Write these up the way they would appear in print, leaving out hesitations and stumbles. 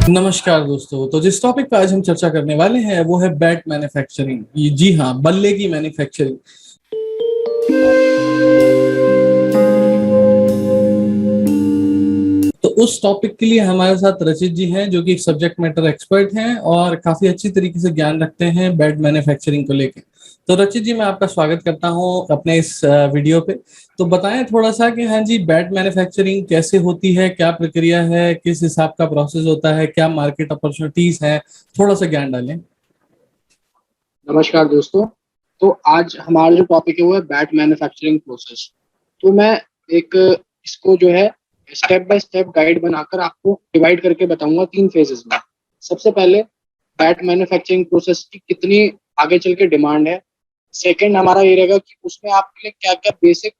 नमस्कार दोस्तों। तो जिस टॉपिक पर आज हम चर्चा करने वाले हैं वो है बैट मैन्युफैक्चरिंग। ये जी हाँ, बल्ले की मैन्युफैक्चरिंग। तो उस टॉपिक के लिए हमारे साथ रचित जी हैं, जो कि एक सब्जेक्ट मैटर एक्सपर्ट हैं और काफी अच्छी तरीके से ज्ञान रखते हैं बैट मैन्युफैक्चरिंग को लेकर। तो रचित जी, मैं आपका स्वागत करता हूं अपने इस वीडियो पे। तो बताएं थोड़ा सा कि हाँ जी, बैट मैन्युफैक्चरिंग कैसे होती है, क्या प्रक्रिया है, किस हिसाब का प्रोसेस होता है, क्या मार्केट अपॉर्चुनिटीज है, थोड़ा सा ज्ञान डालें। नमस्कार दोस्तों। तो आज हमारा जो टॉपिक है वो है बैट मैन्युफैक्चरिंग प्रोसेस। तो मैं एक इसको जो है स्टेप बाय स्टेप गाइड बनाकर आपको डिवाइड करके बताऊंगा 3 फेजेस में। सबसे पहले बैट मैन्युफैक्चरिंग प्रोसेस की कितनी आगे चल के डिमांड है। सेकंड हमारा ये रहेगा कि उसमें आपके लिए क्या क्या बेसिक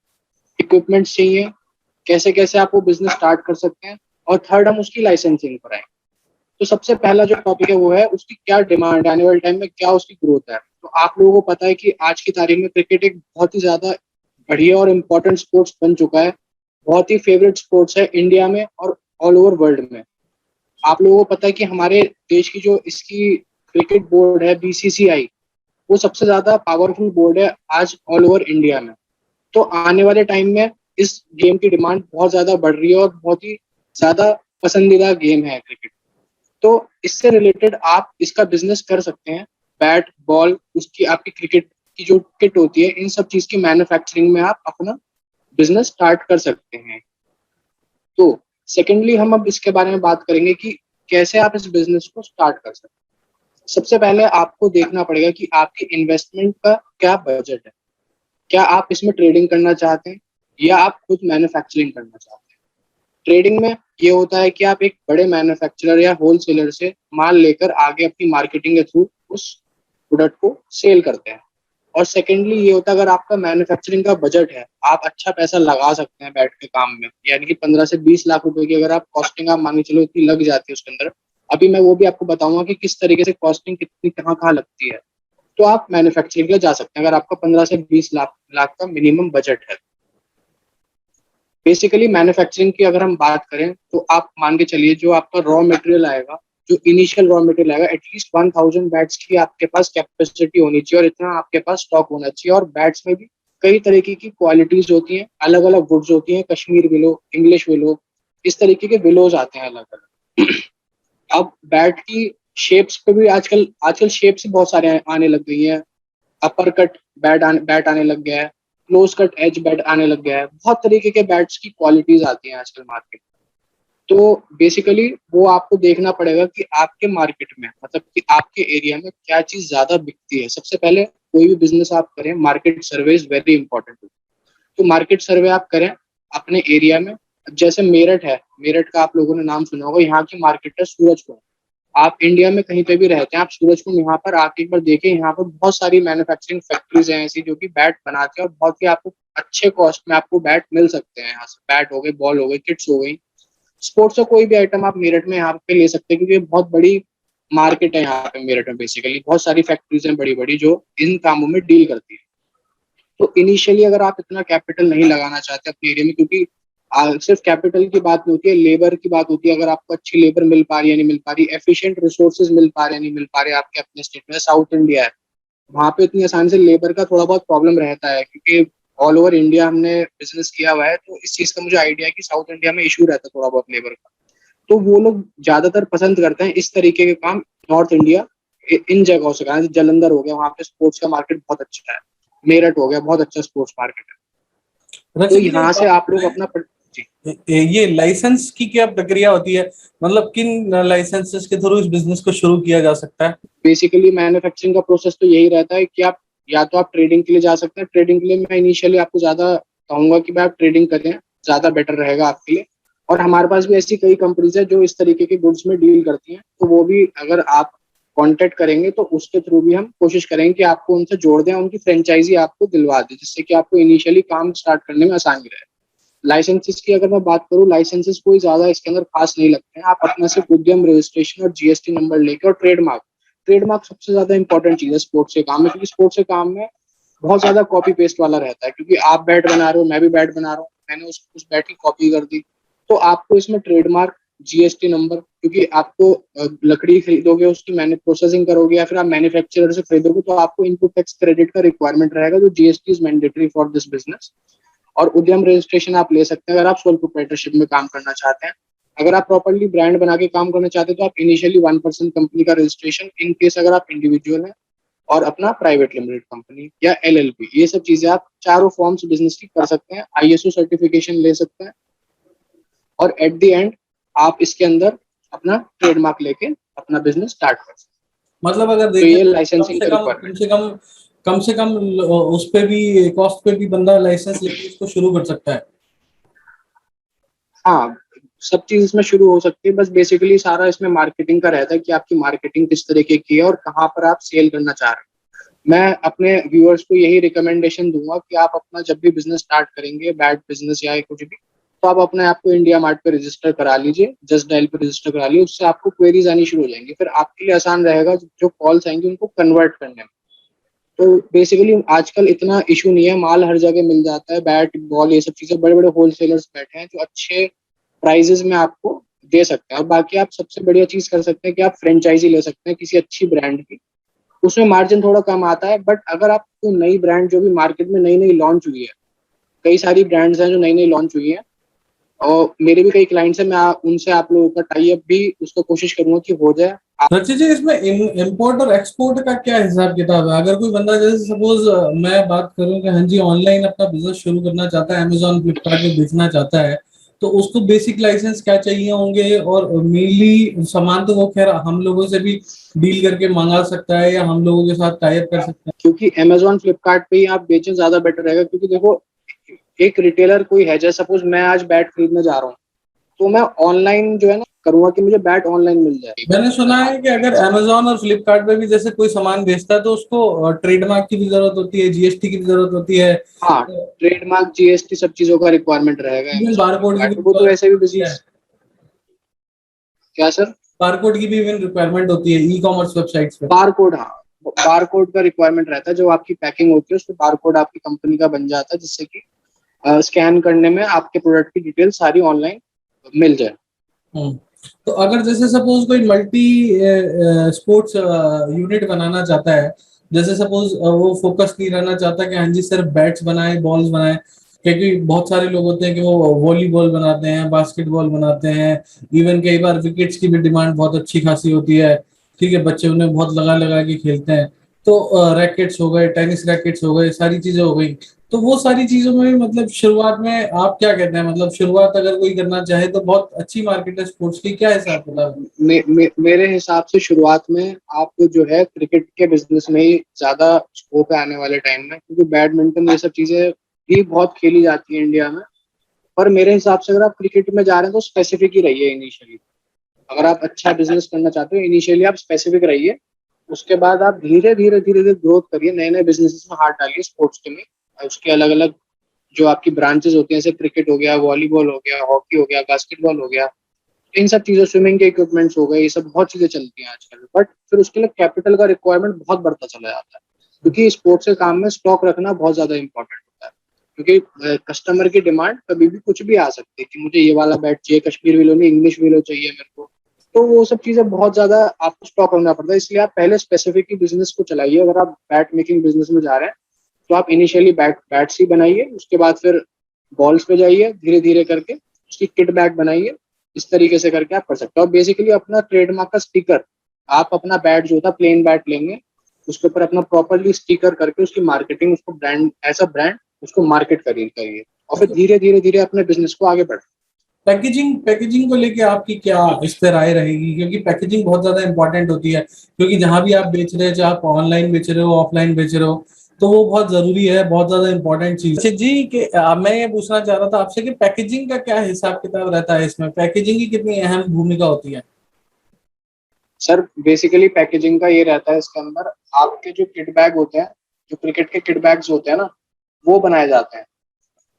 इक्विपमेंट्स चाहिए, कैसे कैसे आप वो बिजनेस स्टार्ट कर सकते हैं। और थर्ड हम उसकी लाइसेंसिंग पर आएंगे। तो सबसे पहला जो टॉपिक है वो है उसकी क्या डिमांड है, आने वाले टाइम में क्या उसकी ग्रोथ है। तो आप लोगों को पता है कि आज की तारीख में क्रिकेट एक बहुत ही ज्यादा बढ़िया और इम्पोर्टेंट स्पोर्ट्स बन चुका है। बहुत ही फेवरेट स्पोर्ट्स है इंडिया में और ऑल ओवर वर्ल्ड में। आप लोगों को पता है कि हमारे देश की जो इसकी क्रिकेट बोर्ड है बीसीसीआई, वो सबसे ज्यादा पावरफुल बोर्ड है आज ऑल ओवर इंडिया में। तो आने वाले टाइम में इस गेम की डिमांड बहुत ज्यादा बढ़ रही है और बहुत ही ज्यादा पसंदीदा गेम है क्रिकेट। तो इससे रिलेटेड आप इसका बिजनेस कर सकते हैं। बैट बॉल, उसकी आपकी क्रिकेट की जो किट होती है, इन सब चीज की मैन्युफैक्चरिंग में आप अपना बिजनेस स्टार्ट कर सकते हैं। तो सेकेंडली हम अब इसके बारे में बात करेंगे कि कैसे आप इस बिजनेस को स्टार्ट कर सकते हैं। सबसे पहले आपको देखना पड़ेगा कि आपकी इन्वेस्टमेंट का क्या बजट है। क्या आप इसमें ट्रेडिंग करना चाहते हैं या आप खुद मैन्युफैक्चरिंग करना चाहते हैं। ट्रेडिंग में ये होता है कि आप एक बड़े मैन्युफैक्चरर या होलसेलर से माल लेकर आगे अपनी मार्केटिंग के थ्रू उस प्रोडक्ट को सेल करते हैं। और सेकेंडली ये होता है, अगर आपका मैन्युफैक्चरिंग का बजट है, आप अच्छा पैसा लगा सकते हैं बैठ के काम में। यानी कि 15 से 20 लाख रुपए की अगर आप कॉस्टिंग आप मान के चलो इतनी लग जाती है उसके अंदर। अभी मैं वो भी आपको बताऊंगा कि किस तरीके से कॉस्टिंग कितनी कहाँ कहाँ लगती है। तो आप मैन्युफैक्चरिंग के लिए जा सकते हैं अगर आपका 15 से 20 लाख लाख का मिनिमम बजट है। बेसिकली मैन्युफैक्चरिंग की अगर हम बात करें तो आप मान के चलिए जो आपका रॉ मटेरियल आएगा, जो इनिशियल रॉ मटेरियल आएगा, एटलीस्ट 1000 बैट्स की आपके पास कैपेसिटी होनी चाहिए और इतना आपके पास स्टॉक होना चाहिए। और बैट्स में भी कई तरीके की क्वालिटीज होती हैं, अलग अलग वुड्स होती हैं, कश्मीर विलो, इंग्लिश विलो, इस तरीके के विलोज आते हैं अलग अलग। अब बैट की शेप्स पे भी आजकल आजकल शेप्स बहुत सारे आने लग गई हैं। अपर कट बैट आने लग गया है, क्लोज कट एज बैट आने लग गया है। बहुत तरीके के बैट्स की क्वालिटीज आती हैं आजकल मार्केट में। तो बेसिकली वो आपको देखना पड़ेगा कि आपके मार्केट में, मतलब कि आपके एरिया में क्या चीज ज्यादा बिकती है। सबसे पहले कोई भी बिजनेस आप करें, market survey is very important. तो मार्केट सर्वे आप करें अपने एरिया में। जैसे मेरठ है, मेरठ का आप लोगों ने नाम सुना होगा, यहाँ की मार्केट है सूरजकुंड। आप इंडिया में कहीं पे भी रहते हैं, आप सूरजकुंड यहाँ पर आके एक बार देखें। यहाँ पर बहुत सारी मैन्युफैक्चरिंग फैक्ट्रीज हैं ऐसी जो कि बैट बनाते हैं और बहुत ही आपको अच्छे कॉस्ट में आपको बैट मिल सकते हैं। यहाँ से बैट हो गए, बॉल हो गई, किट्स हो गई, स्पोर्ट्स का कोई भी आइटम आप मेरठ में यहाँ पे ले सकते हैं, क्योंकि बहुत बड़ी मार्केट है यहाँ पे मेरठ में। बेसिकली बहुत सारी फैक्ट्रीज हैं बड़ी बड़ी जो इन कामों में डील करती है। तो इनिशियली अगर आप इतना कैपिटल नहीं लगाना चाहते अपने एरिया में, क्योंकि सिर्फ कैपिटल की बात नहीं होती है, लेबर की बात होती है। अगर आपको अच्छी लेबर मिल पा रही है नहीं मिल पा रही, एफिशिएंट रिसोर्सेज मिल पा रहे हैं नहीं मिल पा रहे आपके अपने स्टेट में, साउथ इंडिया है, वहाँ पे इतनी आसानी से लेबर का थोड़ा बहुत प्रॉब्लम रहता है। क्योंकि ऑल ओवर इंडिया हमने बिजनेस किया हुआ है, तो इस चीज का मुझे आइडिया है कि साउथ इंडिया में इशू रहता है थोड़ा बहुत लेबर का। तो वो लोग ज्यादातर पसंद करते हैं इस तरीके के काम नॉर्थ इंडिया इन जगहों से करना। जलंधर हो गया, वहाँ पे स्पोर्ट्स का मार्केट बहुत अच्छा है। मेरठ हो गया, बहुत अच्छा स्पोर्ट्स मार्केट है। तो रचित जी, एक यहाँ से बात आप लोग बताएं, अपना जी। ये लाइसेंस की क्या प्रक्रिया होती है? मतलब किन लाइसेंसेस के थ्रू इस बिजनेस को शुरू किया जा सकता है? बेसिकली मैन्युफैक्चरिंग का प्रोसेस तो यही रहता है कि आप या तो आप ट्रेडिंग के लिए जा सकते हैं। ट्रेडिंग के लिए मैं इनिशियली आपको ज्यादा कहूंगा कि भाई आप ट्रेडिंग करें, ज्यादा बेटर रहेगा आपके लिए। और हमारे पास भी ऐसी कई कंपनीज है जो इस तरीके के गुड्स में डील करती हैं। तो वो भी अगर आप कांटेक्ट करेंगे तो उसके थ्रू भी हम कोशिश करेंगे कि आपको उनसे जोड़ दें, उनकी फ्रेंचाइजी आपको दिलवा दें, जिससे कि आपको इनिशियली काम स्टार्ट करने में आसानी रहे। लाइसेंसेस की अगर मैं बात करूँ, लाइसेंसेस कोई ज्यादा इसके अंदर खास नहीं लगते हैं। आप अपना सिर्फ उद्यम रजिस्ट्रेशन और जीएसटी नंबर लेके, और ट्रेडमार्क, ट्रेडमार्क सबसे ज्यादा इंपॉर्टेंट चीज है स्पोर्ट्स के काम में। क्योंकि स्पोर्ट्स के काम में बहुत ज्यादा कॉपी पेस्ट वाला रहता है। क्योंकि आप बैट बना रहे हो, मैं भी बैट बना रहा हूँ, मैंने उस बैट की कॉपी कर दी। तो आपको इसमें ट्रेडमार्क जीएसटी नंबर, क्योंकि आपको लकड़ी खरीदोगे, उसकी मैन्यु प्रोसेसिंग करोगे या फिर आप मैन्युफैक्चरर से खरीदोगे तो आपको इनपुट टैक्स क्रेडिट का रिक्वायरमेंट रहेगा, जो GST is mandatory for this business. और उद्यम रजिस्ट्रेशन आप ले सकते हैं अगर आप सोल प्रोप्राइटरशिप में काम करना चाहते हैं। अगर आप प्रॉपर्ली ब्रांड बना के काम करना चाहते हैं तो आप इनिशियली 1% कंपनी का रजिस्ट्रेशन, इन केस अगर आप इंडिविजुअल हैं, और अपना प्राइवेट लिमिटेड कंपनी या एलएलपी, ये सब चीजें आप चारों फॉर्म्स बिजनेस की कर सकते हैं। आईएसओ सर्टिफिकेशन ले सकते हैं और एट द एंड आप इसके अंदर अपना ट्रेडमार्क लेके अपना बिजनेस स्टार्ट कर सकते हैं। मतलब अगर तो ये देखें लाइसेंसिंग का कम रिक्वायरमेंट। से कम कम से कम उस पे भी कॉस्ट पे भी बंदा लाइसेंस लेके इसको शुरू कर सकता है। हाँ, सब चीज इसमें शुरू हो सकती है, बस बेसिकली सारा इसमें मार्केटिंग का रहता है कि आपकी मार्केटिंग किस तरीके की है और कहाँ पर आप सेल करना चाह रहे हैं। मैं अपने व्यूअर्स को यही रिकमेंडेशन दूंगा कि आप अपना जब भी बिजनेस स्टार्ट करेंगे, बैट बिजनेस या कुछ भी, तो आप अपने आप को इंडिया मार्ट पे रजिस्टर करा लीजिए, जस्ट डायल पे रजिस्टर करा लीजिए। उससे आपको क्वेरीज आनी शुरू हो जाएंगी, फिर आपके लिए आसान रहेगा जो कॉल्स आएंगे उनको कन्वर्ट करने में। तो बेसिकली आजकल इतना इशू नहीं है, माल हर जगह मिल जाता है, बैट बॉल ये सब चीजें बड़े बड़े होलसेलर्स बैठे हैं जो अच्छे प्राइजेस में आपको दे सकते हैं। और बाकी आप सबसे बढ़िया चीज कर सकते हैं कि आप फ्रेंचाइजी ले सकते हैं किसी अच्छी ब्रांड की, उसमें मार्जिन थोड़ा कम आता है। बट अगर आप कोई नई ब्रांड जो भी मार्केट में नई नई लॉन्च हुई है, कई सारी ब्रांड्स हैं जो नई नई लॉन्च हुई है, और मेरे भी कई क्लाइंट्स हैं, मैं उनसे आप लोगों का टाई अप भी उसको कोशिश करूंगा कि हो जाए। रचित जी, इसमें इम्पोर्ट और एक्सपोर्ट का क्या हिसाब किताब है? अगर कोई बंदा जैसे सपोज मैं बात करूं कि हाँ जी ऑनलाइन अपना बिजनेस शुरू करना चाहता है, अमेजोन फ्लिपकार्ट में बेचना चाहता है, तो उसको बेसिक लाइसेंस क्या चाहिए होंगे? और मेनली सामान तो वो खैर हम लोगों से भी डील करके मंगा सकता है या हम लोगों के साथ टाई अप कर सकता क्योंकि अमेजोन फ्लिपकार्ट पे ही आप बेचें ज्यादा बेटर रहेगा, क्योंकि देखो एक रिटेलर कोई है, जैसे सपोज मैं आज बैट खरीदने जा रहा हूँ, तो मैं ऑनलाइन जो है ना करूंगा कि मुझे बैट ऑनलाइन मिल जाए। है? मैंने सुना है कि अगर अमेजोन और फ्लिपकार्ट पे भी जैसे कोई सामान बेचता है तो उसको ट्रेडमार्क की भी जरूरत होती है, जीएसटी की भी जरूरत होती है, हाँ, ट्रेडमार्क जीएसटी सब चीजों का रिक्वायरमेंट रहेगा इवन अमेजोन बारकोड की फ्लिपकार्ट भी पे, वो तो वैसे भी होती है। बिजनेस। क्या सर? बारकोड की भी इवन रिक्वायरमेंट होती है ई कॉमर्स वेबसाइट्स पे। बार कोड, हाँ, बार कोड का रिक्वायरमेंट रहता है। जो आपकी पैकिंग होती है उस पर बार कोड आपकी कंपनी का बन जाता है, जिससे कि स्कैन करने में आपके प्रोडक्ट की डिटेल सारी ऑनलाइन मिल जाए। हम्म। तो अगर जैसे सपोज कोई मल्टी स्पोर्ट्स यूनिट बनाना चाहता है, जैसे सपोज वो फोकस नहीं रहना चाहता कि हाँ जी सिर्फ बैट्स बनाए बॉल्स बनाए, क्योंकि बहुत सारे लोग होते हैं कि वो वॉलीबॉल बनाते हैं, बास्केटबॉल बनाते हैं, इवन कई बार विकेट्स की भी डिमांड बहुत अच्छी खासी होती है। ठीक है, बच्चे उन्हें बहुत लगा लगा के खेलते हैं। तो रैकेट्स हो गए, टेनिस रैकेट्स हो गए, सारी चीजें हो गई। तो वो सारी चीजों में भी मतलब शुरुआत में आप क्या कहते हैं? मतलब शुरुआत अगर कोई करना चाहे तो बहुत अच्छी मार्केट है स्पोर्ट्स की, क्या हिसाब किताब है? मेरे हिसाब से शुरुआत में आप जो है क्रिकेट के बिजनेस में ही ज्यादा स्कोप है आने वाले टाइम में, क्योंकि बैडमिंटन ये सब चीजें भी बहुत खेली जाती है इंडिया में। पर मेरे हिसाब से अगर आप क्रिकेट में जा रहे हैं तो स्पेसिफिक ही रहिए इनिशियली। अगर आप अच्छा बिजनेस करना चाहते हो, इनिशियली आप स्पेसिफिक रहिए। उसके बाद आप धीरे धीरे धीरे धीरे ग्रोथ करिए, नए नए बिजनेसेस में हाथ डालिए स्पोर्ट्स के में। उसके अलग अलग जो आपकी ब्रांचेस होती हैं, जैसे क्रिकेट हो गया, वॉलीबॉल हो गया, हॉकी हो गया, बास्केटबॉल हो गया, इन सब चीजों, स्विमिंग के इक्विपमेंट्स हो गए, ये सब बहुत चीजें चलती हैं आजकल। बट फिर उसके लिए कैपिटल का रिक्वायरमेंट बहुत बढ़ता चला जाता है, क्योंकि स्पोर्ट्स के काम में स्टॉक रखना बहुत ज्यादा इंपॉर्टेंट होता है। क्योंकि कस्टमर की डिमांड कभी भी कुछ भी आ सकती है कि मुझे ये वाला बैट चाहिए, कश्मीर विलो में इंग्लिश विलो चाहिए मेरे को। तो वो सब चीजें बहुत ज्यादा आपको स्टॉक रखना पड़ता है, इसलिए आप पहले स्पेसिफिक ही बिजनेस को चलाइए। अगर आप बैट मेकिंग बिजनेस में जा रहे हैं तो आप इनिशियली बैट्स ही बनाइए, उसके बाद फिर बॉल्स पे जाइए, धीरे धीरे करके उसकी किट बैग बनाइए। इस तरीके से करके आप कर सकते हो। और बेसिकली अपना ट्रेडमार्क का स्टिकर, आप अपना बैट जो होता है प्लेन बैट लेंगे, उसके ऊपर अपना प्रॉपरली स्टिकर करके उसकी मार्केटिंग, उसको ब्रांड एज अ ब्रांड उसको मार्केट करिए और फिर धीरे धीरे धीरे अपने बिजनेस को आगे बढ़ाए। पैकेजिंग पैकेजिंग को लेके आपकी क्या इस पे राय रहेगी? क्योंकि पैकेजिंग बहुत ज्यादा इंपॉर्टेंट होती है, क्योंकि जहां भी आप बेच रहे हैं, चाहे आप ऑनलाइन बेच रहे हो ऑफलाइन बेच रहे हो, तो वो बहुत जरूरी है, बहुत ज्यादा इंपॉर्टेंट चीज। अच्छा जी, कि मैं ये पूछना चाह रहा था आपसे कि पैकेजिंग का क्या हिसाब किताब रहता है? इसमें पैकेजिंग की कितनी अहम भूमिका होती है? सर बेसिकली पैकेजिंग का ये रहता है, इसके अंदर आपके जो किट बैग होते हैं, जो क्रिकेट के किट बैग्स होते हैं ना, वो बनाए जाते हैं।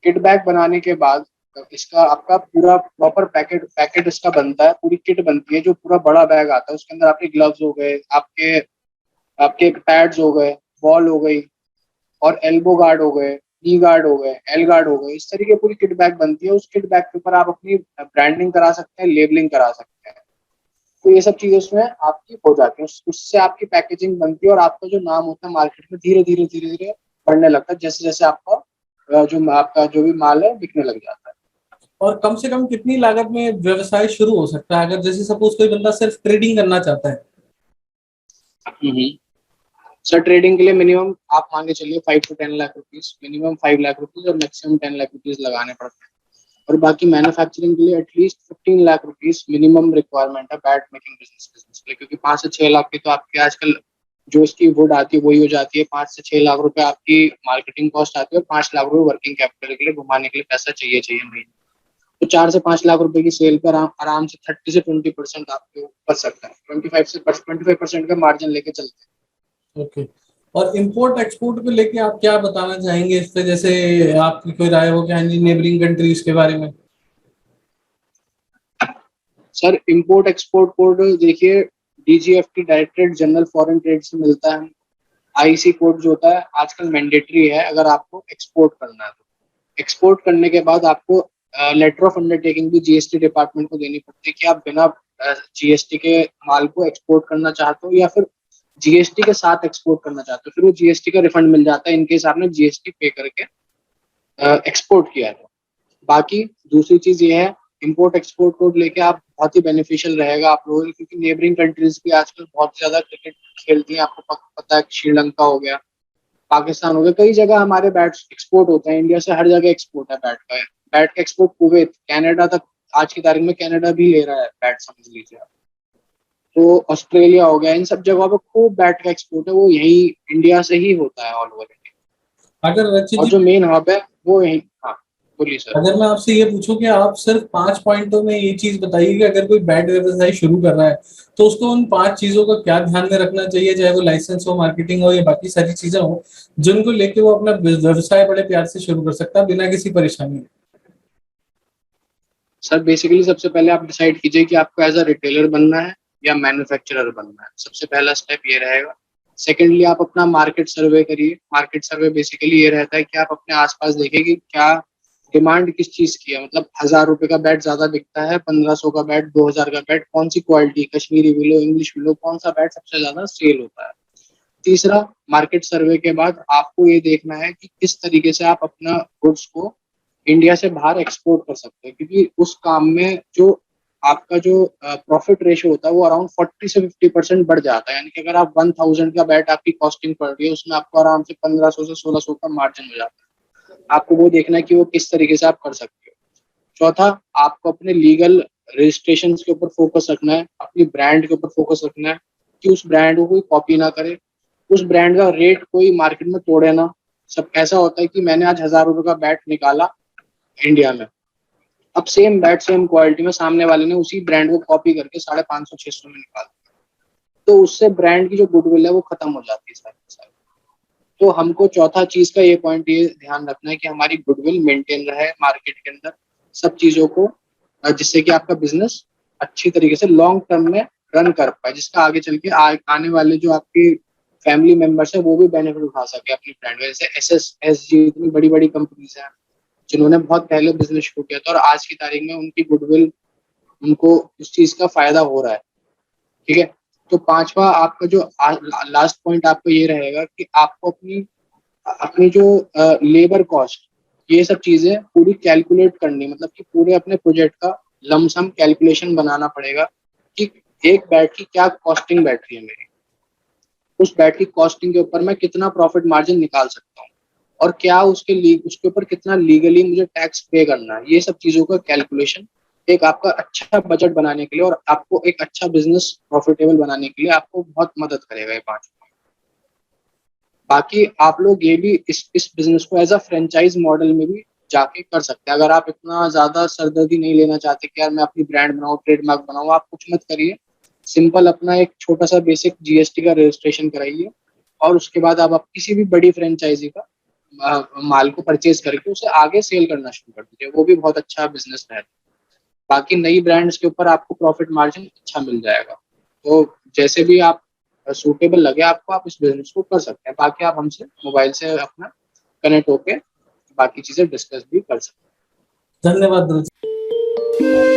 किट बैग बनाने के बाद इसका आपका पूरा प्रॉपर पैकेट पैकेट इसका बनता है, पूरी किट बनती है, जो पूरा बड़ा बैग आता है। उसके अंदर आपके ग्लव्स हो गए, आपके आपके पैड्स हो गए, बॉल हो गई और एल्बो गार्ड हो गए, नी गार्ड हो गए, एल गार्ड हो गए, इस तरीके पूरी किट बैग बनती है। उस किट बैग के ऊपर आप अपनी ब्रांडिंग करा सकते हैं, लेबलिंग करा सकते हैं। तो ये सब चीजें उसमें आपकी हो जाती है, उससे आपकी पैकेजिंग बनती है और आपका जो नाम होता है मार्केट में धीरे धीरे धीरे धीरे बढ़ने लगता है, जैसे जैसे आपका जो भी माल है बिकने लग जाता है। और कम से कम कितनी लागत में व्यवसाय शुरू हो सकता है, अगर जैसे सपोज कोई बंदा सिर्फ ट्रेडिंग करना चाहता है? हम्म। सर ट्रेडिंग के लिए मिनिमम आप मान के चलिए 5 to 10 lakh rupees, minimum 5 lakh rupees और मैक्सिमम 10 लाख रुपीज लगाने पड़ते हैं। और बाकी मैन्युफैक्चरिंग के लिए at least 15 lakh rupees minimum requirement है बैट मेकिंग बिजनेस के लिए, क्योंकि 5 से 6 लाख की तो आपकी आजकल जो इसकी वुड आती है वही हो जाती है। 5 से 6 लाख रुपए आपकी मार्केटिंग कॉस्ट आती है और 5 लाख रुपए वर्किंग कैपिटल के लिए घुमाने के लिए पैसा चाहिए चाहिए महीने। तो 4 से 5 लाख रुपए की सेल पर आराम से 30 से 20% आपके बच सकता है। 25% का मार्जिन लेके चलते हैं। ओके। और इम्पोर्ट एक्सपोर्ट को लेके आप क्या बताना चाहेंगे इस पे, जैसे आपकी कोई राय हो क्या नेबरिंग कंट्रीज के बारे में? सर इंपोर्ट एक्सपोर्ट कोड देखिए, DGFT directorate general foreign trade से मिलता है। आईसी कोड जो होता है आजकल मैंडेटरी है अगर आपको एक्सपोर्ट करना है। तो एक्सपोर्ट करने के बाद आपको लेटर ऑफ अंडरटेकिंग भी जीएसटी डिपार्टमेंट को देनी पड़ती है कि आप बिना जीएसटी के माल को एक्सपोर्ट करना चाहते हो या फिर जीएसटी के साथ एक्सपोर्ट करना चाहते हो। फिर वो जीएसटी का रिफंड मिल जाता है इनकेस आपने जीएसटी पे करके एक्सपोर्ट किया है। बाकी दूसरी चीज ये है, इंपोर्ट एक्सपोर्ट कोड लेके आप बहुत ही बेनिफिशियल रहेगा आप लोगों के लिए, क्योंकि नेबरिंग कंट्रीज भी आजकल बहुत ज्यादा क्रिकेट खेलती हैं। आपको पता है श्रीलंका हो गया, पाकिस्तान हो गया, कई जगह हमारे बैट्स एक्सपोर्ट होते हैं। इंडिया से हर जगह एक्सपोर्ट है बैट का एक्सपोर्ट कुवैत, कनाडा तक आज की तारीख में कनाडा भी ले रहा है बैट, समझ लीजिए आप। तो ऑस्ट्रेलिया हो गया, इन सब जगहों पे खूब बैट का एक्सपोर्ट है, वो यही इंडिया से ही होता है ऑल ओवर इंडिया। अगर रचित और जी, जो मेन हब है वो यही। हाँ बोलिए सर। अगर मैं आपसे ये पूछूं कि आप सिर्फ 5 पॉइंटों में ये चीज बताइए कि अगर कोई बैट व्यवसाय शुरू कर रहा है तो उसको उन 5 चीजों का क्या ध्यान में रखना चाहिए, चाहे वो लाइसेंस हो, मार्केटिंग हो या बाकी सारी चीजें हो, जिनको लेके वो अपना व्यवसाय बड़े प्यार से शुरू कर सकता है बिना किसी परेशानी के? सर बेसिकली सबसे पहले आप डिसाइड कीजिए कि आपको एज अ रिटेलर बनना है या मैन्युफैक्चरर बनना है। सबसे पहला स्टेप ये रहेगा। सेकेंडली आप अपना मार्केट सर्वे करिए। मार्केट सर्वे बेसिकली ये रहता है कि आप अपने आसपास देखें कि क्या डिमांड किस चीज की है। मतलब 1000 रुपए का बैट ज्यादा बिकता है, 1500 का बैट, 2000 का बैट, कौन सी quality, Kashmiri willow, English willow, कौन सा बैट सबसे ज्यादा सेल होता है। तीसरा, मार्केट सर्वे के बाद आपको ये देखना है कि किस तरीके से आप अपना गुड्स को इंडिया से बाहर एक्सपोर्ट कर सकते हैं, क्योंकि उस काम में जो आपका जो प्रॉफिट रेशियो होता है वो अराउंड 40 से 50% बढ़ जाता है। यानी कि अगर आप 1000 का बैट आपकी कॉस्टिंग पड़ रही है, उसमें आपको आराम से 1500 से 1600 का मार्जिन हो जाता है। आपको वो देखना है कि वो किस तरीके से आप कर सकते हो। चौथा, आपको अपने लीगल रजिस्ट्रेशन के ऊपर फोकस रखना है, अपनी ब्रांड के ऊपर फोकस रखना है कि उस ब्रांड को कोई कॉपी ना करे, उस ब्रांड का रेट कोई मार्केट में तोड़े ना। सब ऐसा होता है कि मैंने आज 1000 रुपए का बैट निकाला इंडिया में, अब सेम बैट सेम क्वालिटी में सामने वाले ने उसी ब्रांड को कॉपी करके 550 600 में निकाल दिया, तो उससे ब्रांड की जो गुडविल है वो खत्म हो जाती है सारी सारी। तो हमको चौथा चीज का ये पॉइंट ये ध्यान रखना है कि हमारी गुडविल मेंटेन रहे मार्केट के अंदर सब चीजों को, जिससे कि आपका बिजनेस अच्छी तरीके से लॉन्ग टर्म में रन कर पाए, जिसका आगे चल के आने वाले जो आपकी फैमिली मेंबर्स है वो भी बेनिफिट उठा सके अपनी ब्रांड। जैसे SSSG, इतनी बड़ी बड़ी कंपनीज हैं जिन्होंने बहुत पहले बिजनेस शुरू किया था और आज की तारीख में उनकी गुडविल, उनको उस चीज का फायदा हो रहा है। ठीक है। तो पांचवा आपका जो लास्ट पॉइंट आपका ये रहेगा कि आपको अपनी अपनी जो लेबर कॉस्ट, ये सब चीजें पूरी कैलकुलेट करनी, मतलब कि पूरे अपने प्रोजेक्ट का लमसम कैलकुलेशन बनाना पड़ेगा कि एक बैट की क्या कॉस्टिंग बैठ रही है मेरी, उस बैट की कॉस्टिंग के ऊपर मैं कितना प्रॉफिट मार्जिन निकाल सकता हूँ और क्या उसके ऊपर कितना लीगली मुझे टैक्स पे करना है। ये सब चीजों का कैलकुलेशन एक आपका अच्छा बजट बनाने के लिए और आपको एक अच्छा बिजनेस प्रॉफिटेबल बनाने के लिए आपको बहुत मदद करेगा ये पांच। बाकी आप लोग ये भी इस बिजनेस को एज अ फ्रेंचाइज मॉडल में भी जाके कर सकते हैं। अगर आप इतना ज्यादा सरदर्दी नहीं लेना चाहते कि यार मैं अपनी ब्रांड बनाऊं, ट्रेडमार्क बनाऊं, आप कुछ मत करिए। सिंपल अपना एक छोटा सा बेसिक जीएसटी का रजिस्ट्रेशन कराइए और उसके बाद आप किसी भी बड़ी फ्रेंचाइजी का माल को परचेज करके उसे आगे सेल करना शुरू कर दीजिए, वो भी बहुत अच्छा बिजनेस है। बाकी नई ब्रांड्स के ऊपर आपको प्रॉफिट मार्जिन अच्छा मिल जाएगा। तो जैसे भी आप सूटेबल लगे आपको, आप इस बिजनेस को कर सकते हैं। बाकी आप हमसे मोबाइल से अपना कनेक्ट होके बाकी चीजें डिस्कस भी कर सकते धन्यवाद रुचि। हैं।